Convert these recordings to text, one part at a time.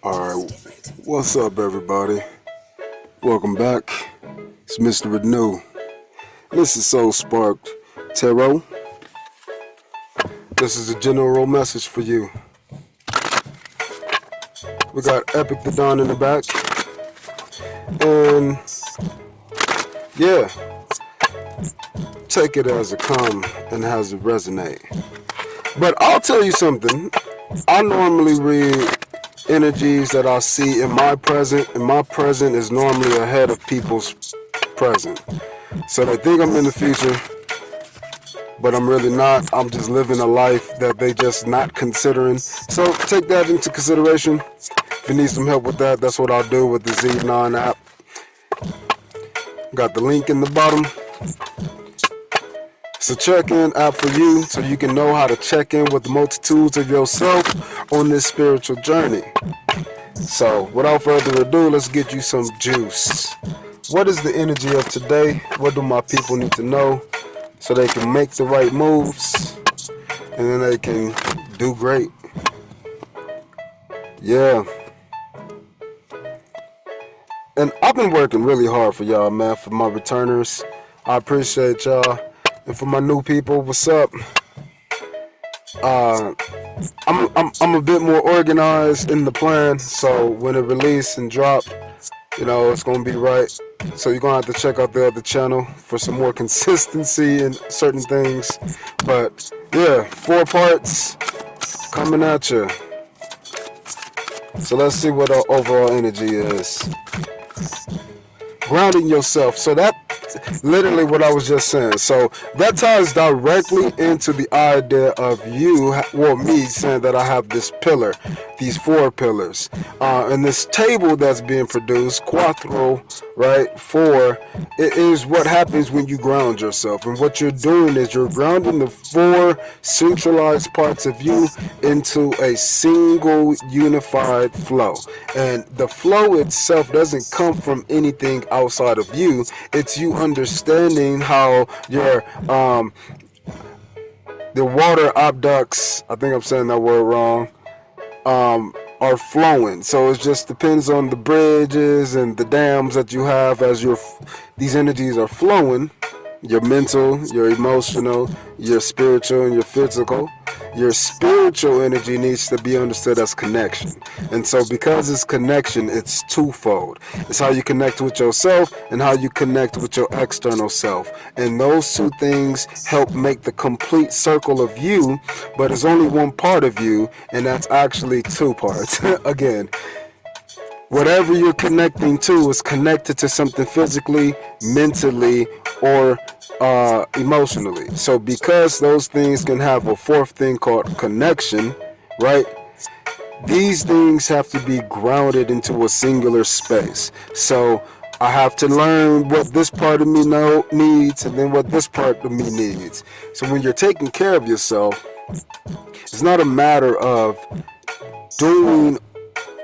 Alright, what's up everybody? Welcome back. It's Mr. Renew. This is Soul Sparked Tarot. This is a general message for you. We got Epic the Dawn in the back. And yeah, take it as it come and as it resonate. But I'll tell you something. I normally read energies that I see in my present, and my present is normally ahead of people's present. So they think I'm in the future, but I'm really not. I'm just living a life that they just not considering. So take that into consideration. If you need some help with that, that's what I'll do with the Z9 app. Got the link in the bottom. It's a check-in app for you, so you can know how to check in with the multitudes of yourself on this spiritual journey. So, without further ado, let's get you some juice. What is the energy of today? What do my people need to know so they can make the right moves and then they can do great? Yeah. And I've been working really hard for y'all, man, for my returners. I appreciate y'all. And for my new people, what's up? I'm a bit more organized in the plan, so when it release and drop, it's gonna be right. So you're gonna have to check out the other channel for some more consistency in certain things. But yeah, 4 parts coming at you. So let's see what our overall energy is. Grounding yourself. So that literally what I was just saying. So that ties directly into the idea of you, or me, saying that I have this pillar, these 4 pillars. And this table that's being produced, Quattro, right, 4, it is what happens when you ground yourself. And what you're doing is you're grounding the 4 centralized parts of you into a single unified flow. And the flow itself doesn't come from anything outside of you. It's you understanding how your the water aqueducts, I think I'm saying that word wrong, are flowing. So it just depends on the bridges and the dams that you have as these energies are flowing. Your mental, your emotional, your spiritual, and your physical. Your spiritual energy needs to be understood as connection. And so because it's connection, it's twofold. It's how you connect with yourself and how you connect with your external self. And those 2 things help make the complete circle of you, but it's only one part of you, and that's actually 2 parts. Again, whatever you're connecting to is connected to something physically, mentally, or emotionally. So because those things can have a 4th thing called connection, right? These things have to be grounded into a singular space. So I have to learn what this part of me needs, and then what this part of me needs. So when you're taking care of yourself, it's not a matter of doing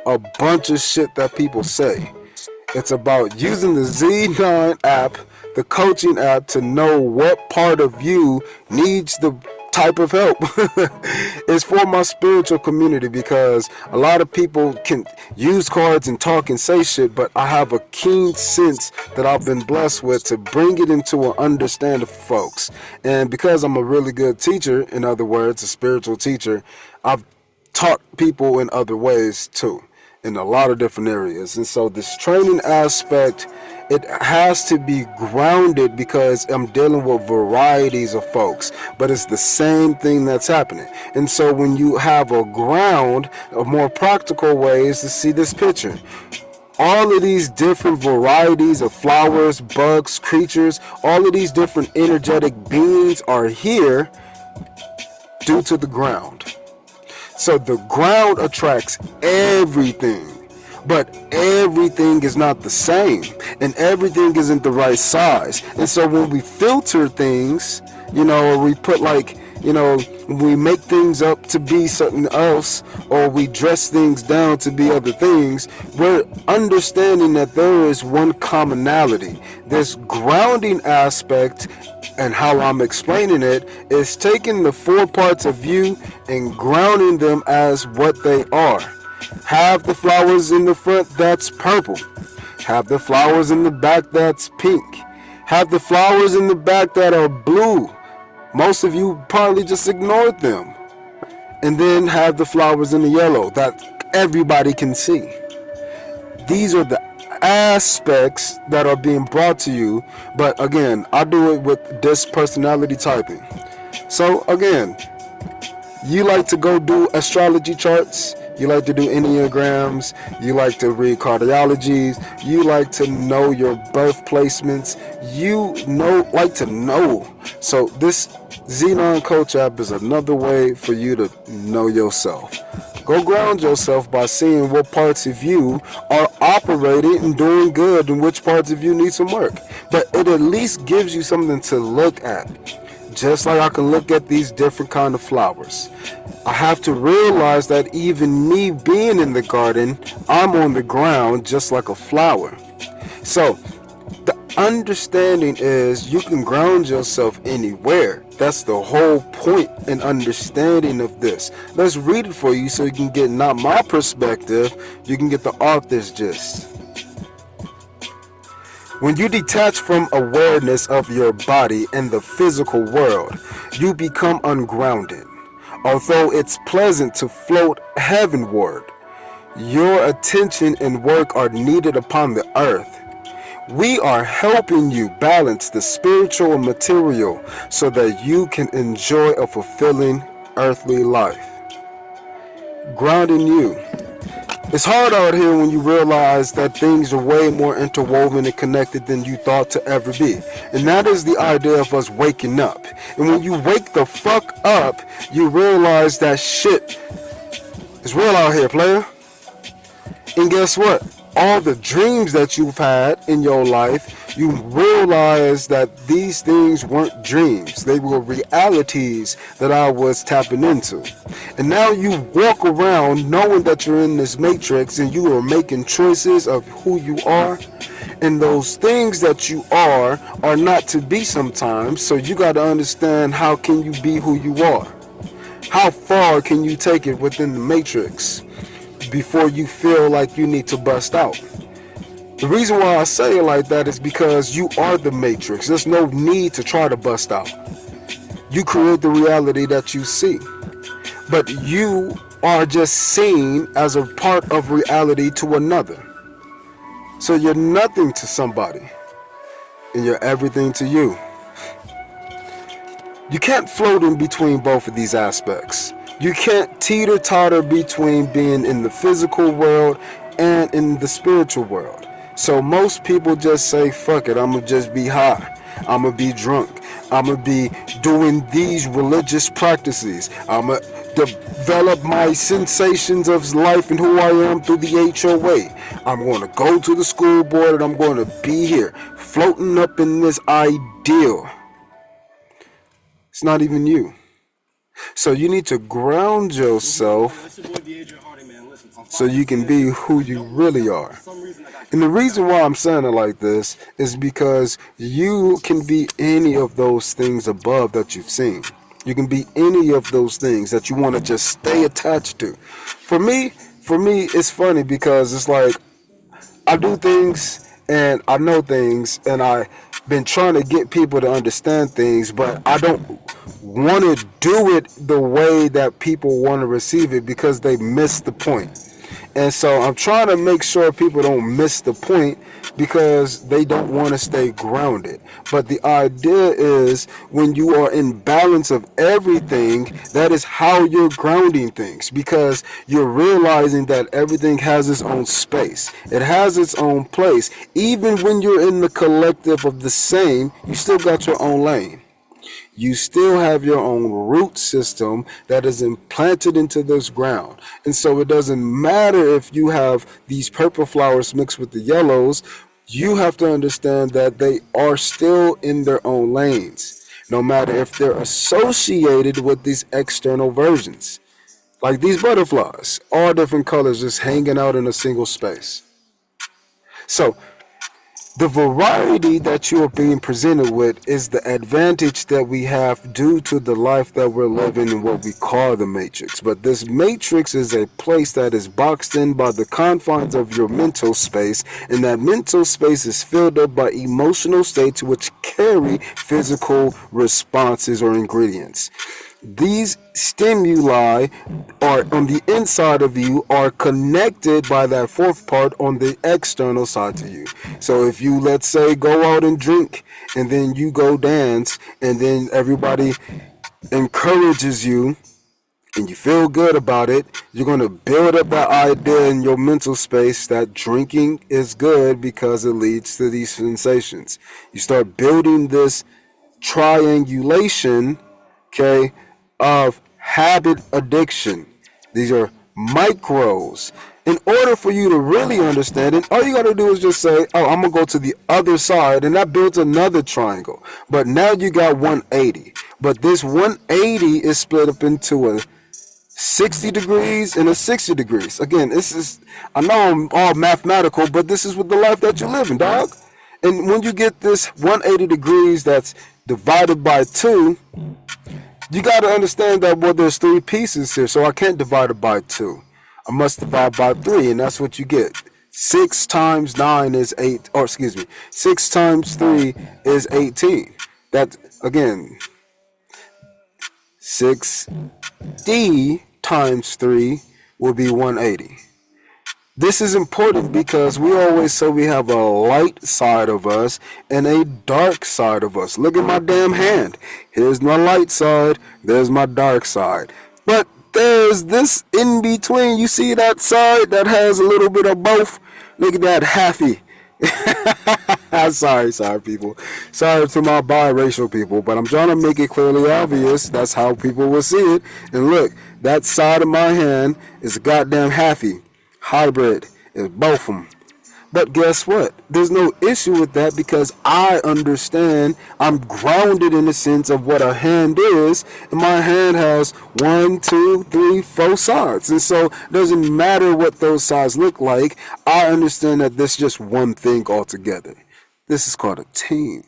a bunch of shit that people say. It's about using the Z9 app, the coaching app, to know what part of you needs the type of help. It's for my spiritual community, because a lot of people can use cards and talk and say shit, but I have a keen sense that I've been blessed with to bring it into an understanding for folks. And because I'm a really good teacher, in other words, a spiritual teacher, I've taught people in other ways too, in a lot of different areas. And so this training aspect, it has to be grounded, because I'm dealing with varieties of folks, but it's the same thing that's happening. And so when you have a ground, a more practical way is to see this picture. All of these different varieties of flowers, bugs, creatures, all of these different energetic beings are here due to the ground. So the ground attracts everything, but everything is not the same, and everything isn't the right size. And so when we filter things, or we put we make things up to be something else, or we dress things down to be other things, we're understanding that there is one commonality. This grounding aspect, and how I'm explaining it, is taking the 4 parts of you and grounding them as what they are. Have the flowers in the front that's purple. Have the flowers in the back that's pink. Have the flowers in the back that are blue. Most of you probably just ignored them. And then have the flowers in the yellow that everybody can see. These are the aspects that are being brought to you. But again, I do it with this personality typing. So again, you like to go do astrology charts, you like to do enneagrams, you like to read cardiologies, you like to know your birth placements, like to know. So this Xenon Coach app is another way for you to know yourself. Go ground yourself by seeing what parts of you are operating and doing good and which parts of you need some work. But it at least gives you something to look at. Just like I can look at these different kind of flowers. I have to realize that even me being in the garden, I'm on the ground just like a flower. So the understanding is you can ground yourself anywhere. That's the whole point and understanding of this. Let's read it for you so you can get not my perspective, you can get the author's gist. When you detach from awareness of your body and the physical world, you become ungrounded. Although it's pleasant to float heavenward, your attention and work are needed upon the earth. We are helping you balance the spiritual and material so that you can enjoy a fulfilling earthly life. Grounding you. It's hard out here when you realize that things are way more interwoven and connected than you thought to ever be. And that is the idea of us waking up. And when you wake the fuck up, you realize that shit is real out here, player. And guess what? All the dreams that you've had in your life, you realize that these things weren't dreams. They were realities that I was tapping into. And now you walk around knowing that you're in this matrix and you are making choices of who you are. And those things that you are not to be sometimes. So you got to understand, how can you be who you are? How far can you take it within the matrix before you feel like you need to bust out? The reason why I say it like that is because you are the matrix. There's no need to try to bust out. You create the reality that you see. But you are just seen as a part of reality to another. So you're nothing to somebody, and you're everything to you. You can't float in between both of these aspects. You can't teeter-totter between being in the physical world and in the spiritual world. So most people just say, fuck it, I'm going to just be high. I'm going to be drunk. I'm going to be doing these religious practices. I'm going to develop my sensations of life and who I am through the HOA. I'm going to go to the school board and I'm going to be here, floating up in this ideal. It's not even you. So you need to ground yourself so you can be who you really are. And the reason why I'm saying it like this is because you can be any of those things above that you've seen. You can be any of those things that you want to just stay attached to. For me, it's funny because it's like I do things and I know things and I've been trying to get people to understand things, but I don't want to do it the way that people want to receive it because they miss the point. And so I'm trying to make sure people don't miss the point because they don't want to stay grounded. But the idea is when you are in balance of everything, that is how you're grounding things, because you're realizing that everything has its own space. It has its own place. Even when you're in the collective of the same, you still got your own lane. You still have your own root system that is implanted into this ground. And so it doesn't matter if you have these purple flowers mixed with the yellows. You have to understand that they are still in their own lanes, no matter if they're associated with these external versions. Like these butterflies, all different colors just hanging out in a single space. So The variety that you are being presented with is the advantage that we have due to the life that we're living in what we call the matrix. But this matrix is a place that is boxed in by the confines of your mental space, and that mental space is filled up by emotional states which carry physical responses or ingredients. These stimuli are on the inside of you are connected by that fourth part on the external side to you. So if you, let's say, go out and drink and then you go dance and then everybody encourages you and you feel good about it, you're going to build up that idea in your mental space that drinking is good because it leads to these sensations. You start building this triangulation, okay, of habit addiction. These are micros. In order for you to really understand it, all you got to do is just say, oh, I'm going to go to the other side, and that builds another triangle. But now you got 180. But this 180 is split up into a 60 degrees and a 60 degrees. Again, this is, I know I'm all mathematical, but this is with the life that you live in, dog. And when you get this 180 degrees that's divided by 2, you got to understand that, well, there's 3 pieces here, so I can't divide it by 2. I must divide by 3, and that's what you get. 6 times 9 is 8, or excuse me, 6 times 3 is 18. That, again, 6D times 3 will be 180. This is important because we always say we have a light side of us and a dark side of us. Look at my damn hand. Here's my light side. There's my dark side. But there's this in between. You see that side that has a little bit of both? Look at that halfy. sorry people. Sorry to my biracial people, but I'm trying to make it clearly obvious. That's how people will see it. And look, that side of my hand is a goddamn halfy. Hybrid is both of them. But guess what? There's no issue with that because I understand I'm grounded in the sense of what a hand is, and my hand has 1, 2, 3, 4 sides. And so it doesn't matter what those sides look like. I understand that this is just one thing altogether. This is called a team.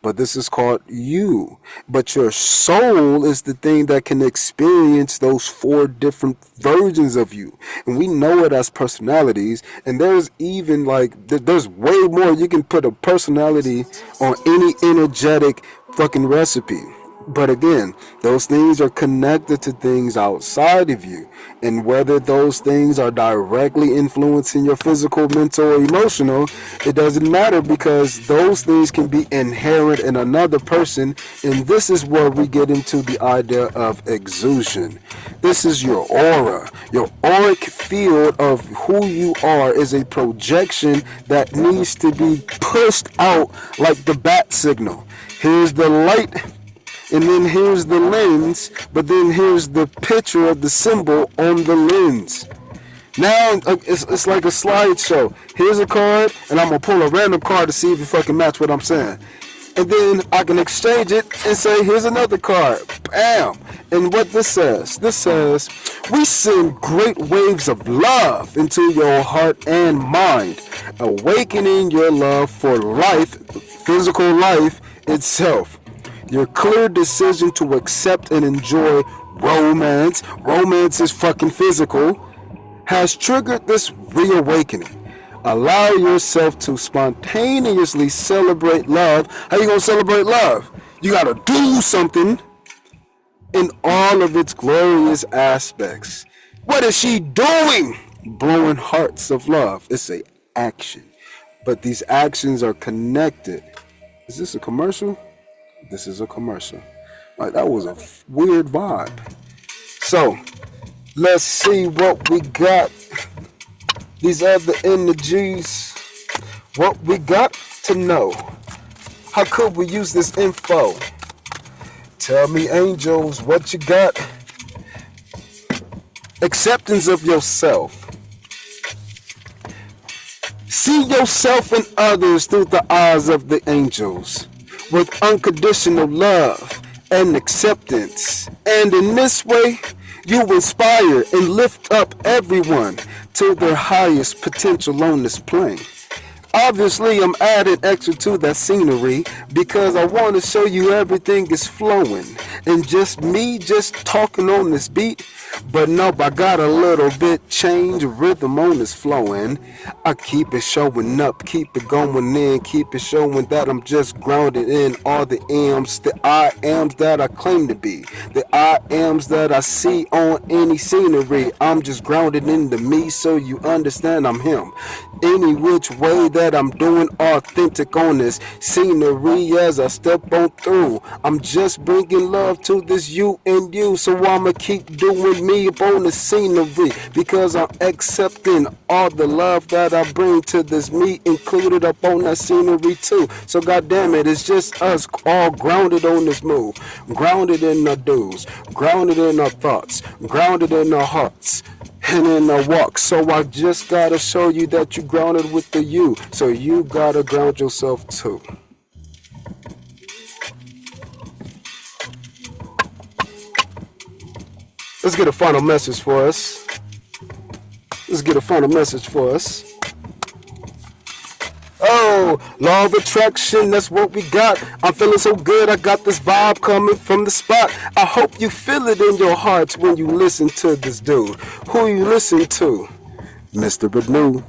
But this is called you. But your soul is the thing that can experience those 4 different versions of you. And we know it as personalities. And there's even there's way more. You can put a personality on any energetic fucking recipe. But again, those things are connected to things outside of you. And whether those things are directly influencing your physical, mental, or emotional, it doesn't matter because those things can be inherent in another person. And this is where we get into the idea of exusion. This is your aura. Your auric field of who you are is a projection that needs to be pushed out like the bat signal. Here's the light. And then here's the lens, but then here's the picture of the symbol on the lens. Now it's like a slideshow. Here's a card, and I'm going to pull a random card to see if it fucking match what I'm saying. And then I can exchange it and say, here's another card. Bam! And what this says, we send great waves of love into your heart and mind, awakening your love for life, physical life itself. Your clear decision to accept and enjoy romance is fucking physical, has triggered this reawakening. Allow yourself to spontaneously celebrate love. How you gonna celebrate love? You gotta do something in all of its glorious aspects. What is she doing? Blowing hearts of love. It's a action. But these actions are connected. Is this a commercial? This is a commercial. Like, that was a weird vibe. So, let's see what we got. These other energies. What we got to know. How could we use this info? Tell me, angels, what you got. Acceptance of yourself. See yourself and others through the eyes of the angels, with unconditional love and acceptance. And in this way, you inspire and lift up everyone to their highest potential on this plane. Obviously, I'm adding extra to that scenery because I want to show you everything is flowing. And just me just talking on this beat. But nope, I got a little bit change rhythm on this flowing. I keep it showing up, keep it going in, keep it showing that I'm just grounded in all the M's, the I ams that I claim to be, the I ams that I see on any scenery. I'm just grounded into me so you understand I'm him. Any which way that I'm doing authentic on this scenery as I step on through. I'm just bringing love to this you and you, so I'ma keep doing me up on the scenery because I'm accepting all the love that I bring to this me included up on that scenery too. So goddamn it, it's just us all grounded on this move, grounded in our do's, grounded in our thoughts, grounded in our hearts and in a walk. So I just gotta show you that you grounded with the you. So you gotta ground yourself too. Let's get a final message for us. Let's get a final message for us. Oh, law of attraction, that's what we got. I'm feeling so good, I got this vibe coming from the spot. I hope you feel it in your hearts when you listen to this dude. Who you listen to? Mr. Badu.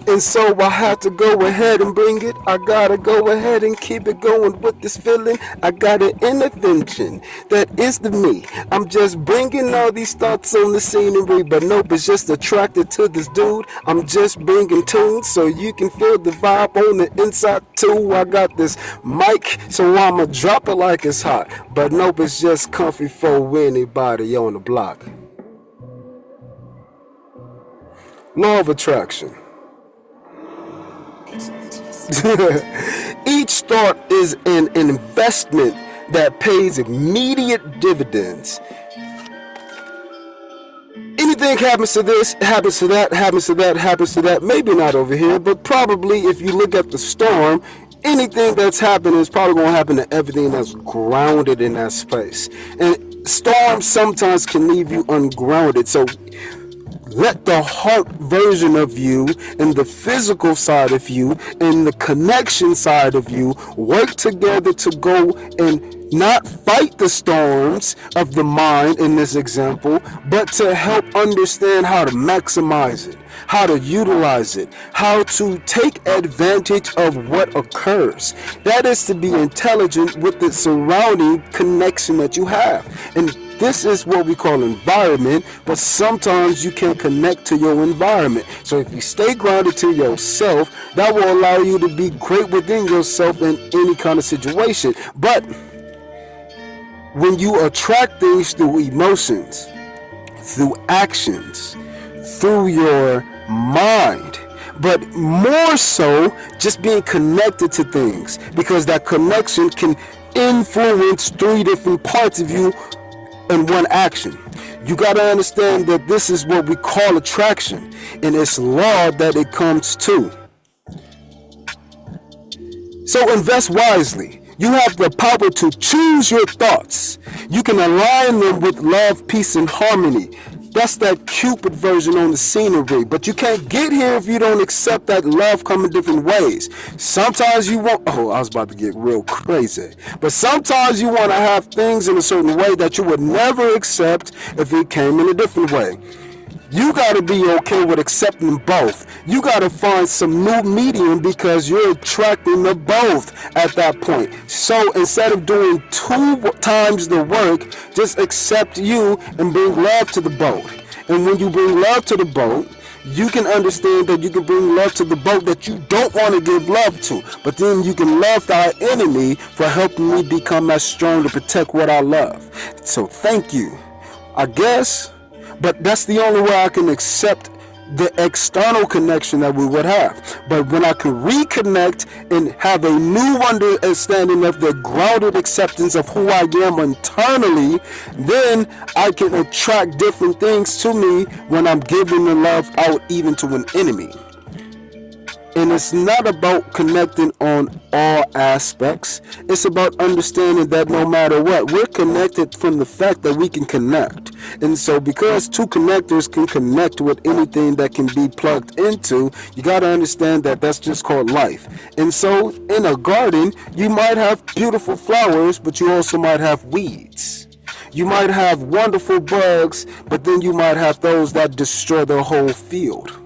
And so I had to go ahead and bring it. I gotta go ahead and keep it going with this feeling. I got an intervention that is the me. I'm just bringing all these thoughts on the scenery, but nope, it's just attracted to this dude. I'm just bringing tunes so you can feel the vibe on the inside too. I got this mic, so I'ma drop it like it's hot. But nope, it's just comfy for anybody on the block. Law of attraction. Each thought is an investment that pays immediate dividends. Anything happens to this, happens to that, happens to that, happens to that. Maybe not over here, but probably if you look at the storm, anything that's happening is probably going to happen to everything that's grounded in that space. And storms sometimes can leave you ungrounded. So let the heart version of you and the physical side of you and the connection side of you work together to go and not fight the storms of the mind in this example, but to help understand how to maximize it, how to utilize it, how to take advantage of what occurs. That is to be intelligent with the surrounding connection that you have. And this is what we call environment, but sometimes you can connect to your environment. So if you stay grounded to yourself, that will allow you to be great within yourself in any kind of situation. But when you attract things through emotions, through actions, through your mind, but more so just being connected to things, because that connection can influence 3 different parts of you in one action. You got to understand that this is what we call attraction, and it's law that it comes to. So invest wisely. You have the power to choose your thoughts. You can align them with love, peace, and harmony. That's that Cupid version on the scenery. But you can't get here if you don't accept that love come in different ways. Sometimes you want, I was about to get real crazy. But sometimes you want to have things in a certain way that you would never accept if it came in a different way. You got to be okay with accepting both. You got to find some new medium because you're attracting the both at that point. So instead of doing 2 times the work, just accept you and bring love to the boat. And when you bring love to the boat, you can understand that you can bring love to the boat that you don't want to give love to. But then you can love thy enemy for helping me become as strong to protect what I love. So thank you, I guess. But that's the only way I can accept the external connection that we would have. But when I can reconnect and have a new understanding of the grounded acceptance of who I am internally, then I can attract different things to me when I'm giving the love out even to an enemy. And it's not about connecting on all aspects. It's about understanding that no matter what, we're connected from the fact that we can connect. And so, because two connectors can connect with anything that can be plugged into, you got to understand that that's just called life. And so, in a garden, you might have beautiful flowers, but you also might have weeds. You might have wonderful bugs, but then you might have those that destroy the whole field.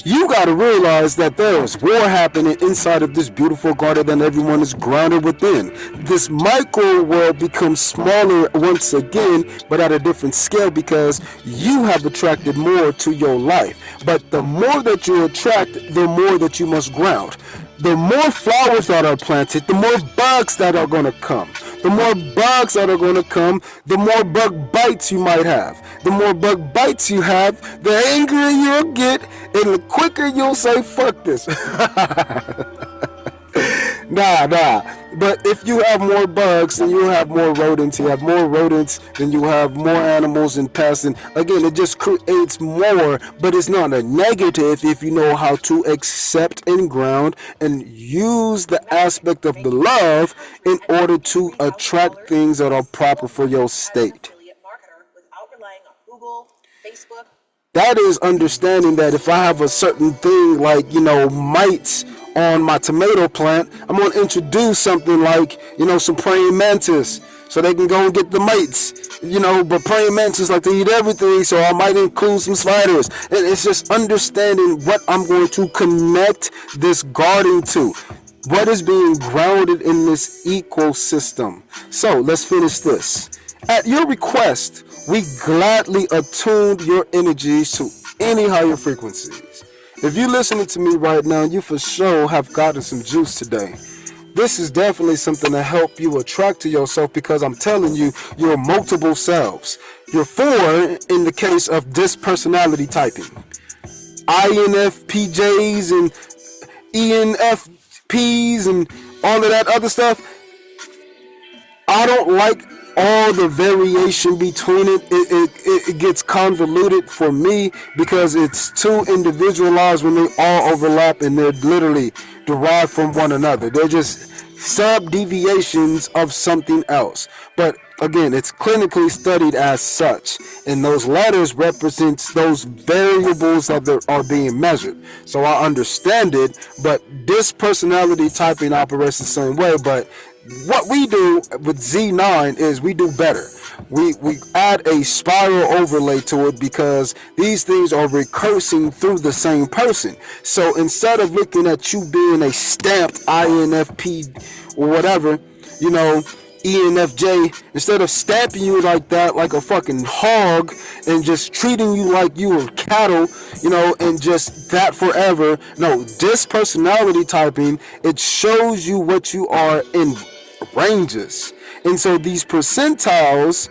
You got to realize that there is war happening inside of this beautiful garden that everyone is grounded within. This micro world becomes smaller once again, but at a different scale because you have attracted more to your life. But the more that you attract, the more that you must ground. The more flowers that are planted, the more bugs that are going to come. The more bugs that are going to come, the more bug bites you might have. The more bug bites you have, the angrier you'll get, and the quicker you'll say, fuck this. Nah. But if you have more bugs, then you have more rodents. You have more rodents, then you have more animals and pests. And again, it just creates more, but it's not a negative if you know how to accept and ground and use the aspect of the love in order to attract things that are proper for your state. That is understanding that if I have a certain thing like, mites on my tomato plant, I'm going to introduce something like, some praying mantis so they can go and get the mites. But praying mantis like to eat everything, so I might include some spiders. And it's just understanding what I'm going to connect this garden to. What is being grounded in this ecosystem. So let's finish this. At your request, we gladly attuned your energies to any higher frequencies. If you're listening to me right now, you for sure have gotten some juice today. This is definitely something to help you attract to yourself because I'm telling you, you're multiple selves. You're four in the case of this personality typing. INFPJs and ENFPs and all of that other stuff. I don't like all the variation between it. It gets convoluted for me because it's too individualized when they all overlap and they're literally derived from one another. They're just sub-deviations of something else. But again, it's clinically studied as such. And those letters represents those variables that are being measured. So I understand it, but this personality typing operates the same way. But what we do with Z9 is we do better. We add a spiral overlay to it because these things are recursing through the same person. So instead of looking at you being a stamped INFP or whatever, ENFJ, instead of stamping you like that, like a fucking hog, and just treating you like you were cattle, and just that forever. No, this personality typing, it shows you what you are in ranges. And so these percentiles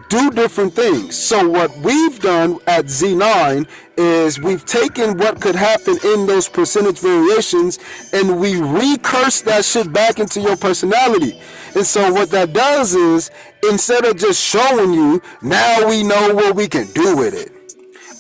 do different things. So what we've done at Z9 is we've taken what could happen in those percentage variations and we recurse that shit back into your personality. And so what that does is, instead of just showing you, now we know what we can do with it.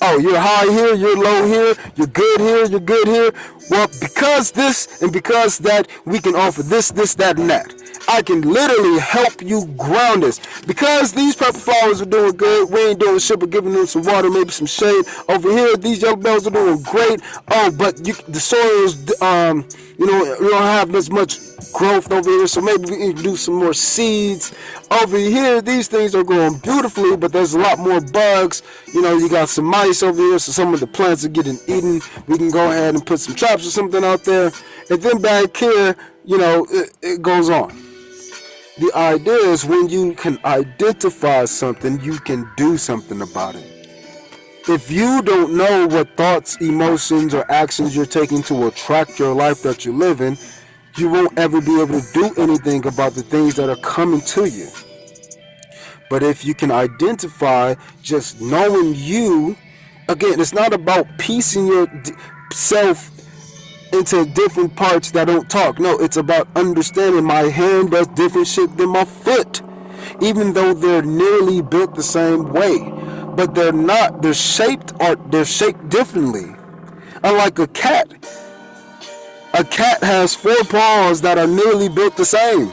Oh, you're high here, you're low here, you're good here, you're good here. Well, because this and because that, we can offer this, that, and that. I can literally help you ground this. Because these purple flowers are doing good, we ain't doing shit but giving them some water, maybe some shade. Over here, these yellow bells are doing great. Oh, but the soil's, you don't have as much growth over here, so maybe we can do some more seeds. Over here, these things are growing beautifully, but there's a lot more bugs. You got some mice over here, so some of the plants are getting eaten. We can go ahead and put some traps or something out there. And then back here, it goes on. The idea is when you can identify something, you can do something about it. If you don't know what thoughts, emotions, or actions you're taking to attract your life that you live in, you won't ever be able to do anything about the things that are coming to you. But if you can identify just knowing you, again, it's not about piecing yourself into different parts that don't talk. No, it's about understanding my hand does different shit than my foot. Even though they're nearly built the same way. But they're not. They're shaped differently. Unlike a cat has 4 paws that are nearly built the same.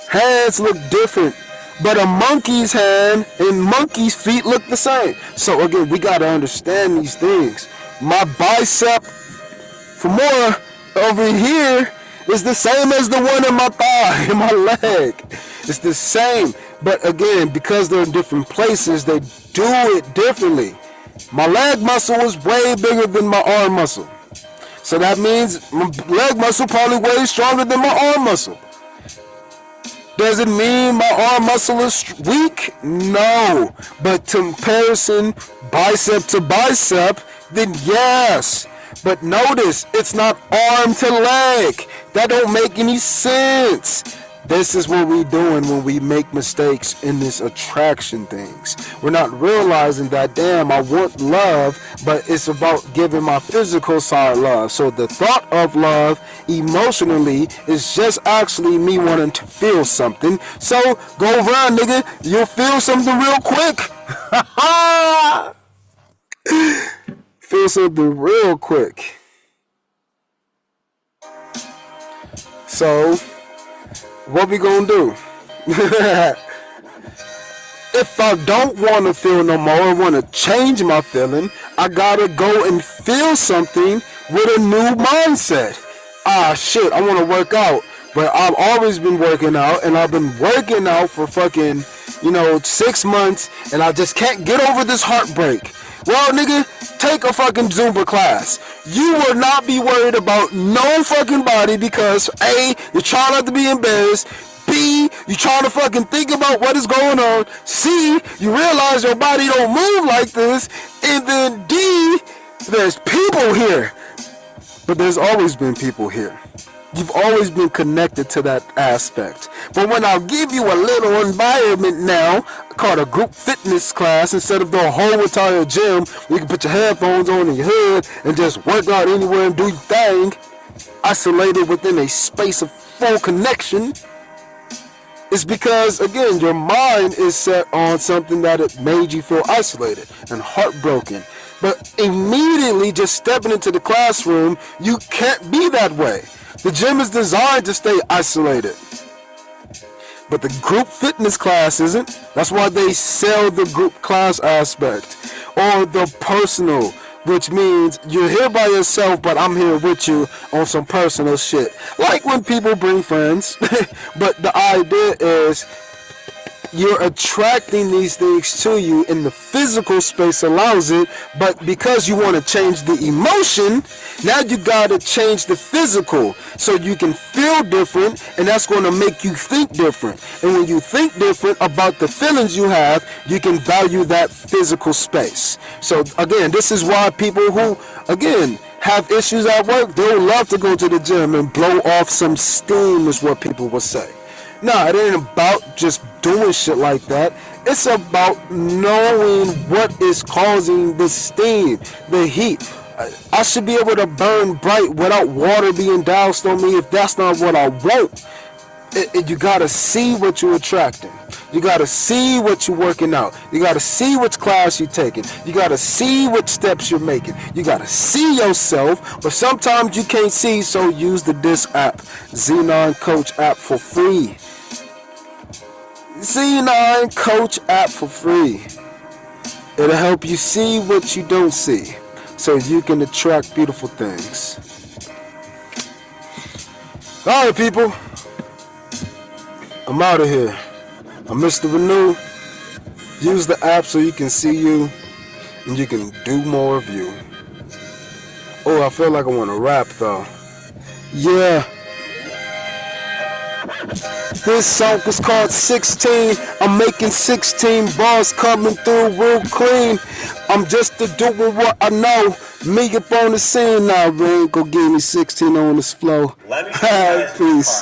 Hands look different, but a monkey's hand and monkey's feet look the same. So again, we got to understand these things. My bicep femora over here is the same as the one in my thigh, in my leg. It's the same. But again, because they're in different places, they do it differently. My leg muscle is way bigger than my arm muscle. So that means my leg muscle probably way stronger than my arm muscle. Does it mean my arm muscle is weak? No. But comparison bicep to bicep, then yes. But notice, it's not arm to leg. That don't make any sense. This is what we're doing when we make mistakes in this attraction things. We're not realizing that, damn, I want love, but it's about giving my physical side love. So the thought of love emotionally is just actually me wanting to feel something. So go around, nigga. You'll feel something real quick. Feel something real quick. So what we gonna do? If I don't want to feel no more, I want to change my feeling, I gotta go and feel something with a new mindset. Ah, shit, I want to work out, but I've always been working out, and I've been working out for fucking, 6 months, and I just can't get over this heartbreak. Well, nigga, take a fucking Zumba class. You will not be worried about no fucking body because A, you're trying not to be embarrassed. B, you trying to fucking think about what is going on. C, you realize your body don't move like this. And then D, there's people here. But there's always been people here. You've always been connected to that aspect. But when I'll give you a little environment now, called a group fitness class, instead of the whole entire gym, you can put your headphones on in your head and just work out anywhere and do your thing, isolated within a space of full connection, it's because, again, your mind is set on something that it made you feel isolated and heartbroken. But immediately just stepping into the classroom, you can't be that way. The gym is designed to stay isolated. But the group fitness class isn't. That's why they sell the group class aspect. Or the personal, which means you're here by yourself, but I'm here with you on some personal shit. Like when people bring friends. But the idea is you're attracting these things to you, and the physical space allows it, but because you want to change the emotion, now you gotta change the physical so you can feel different, and that's going to make you think different. And when you think different about the feelings you have, you can value that physical space. So again, this is why people who, again, have issues at work, they'll love to go to the gym and blow off some steam, is what people will say. No, it ain't about just doing shit like that. It's about knowing what is causing the steam, the heat. I should be able to burn bright without water being doused on me if that's not what I want. You gotta see what you're attracting. You gotta see what you're working out. You gotta see which class you're taking. You gotta see what steps you're making. You gotta see yourself, but sometimes you can't see, so use the disc app, Z9 Coach app for free. Z9 Coach app for free. It'll help you see what you don't see, so you can attract beautiful things. Alright, people, I'm out of here. I'm Mr. Renew. Use the app so you can see you and you can do more of you. Oh, I feel like I want to rap though. Yeah. This song is called 16. I'm making 16 bars coming through real clean. I'm just doing what I know. Me up on the scene now, man. Go give me 16 on this flow. Peace.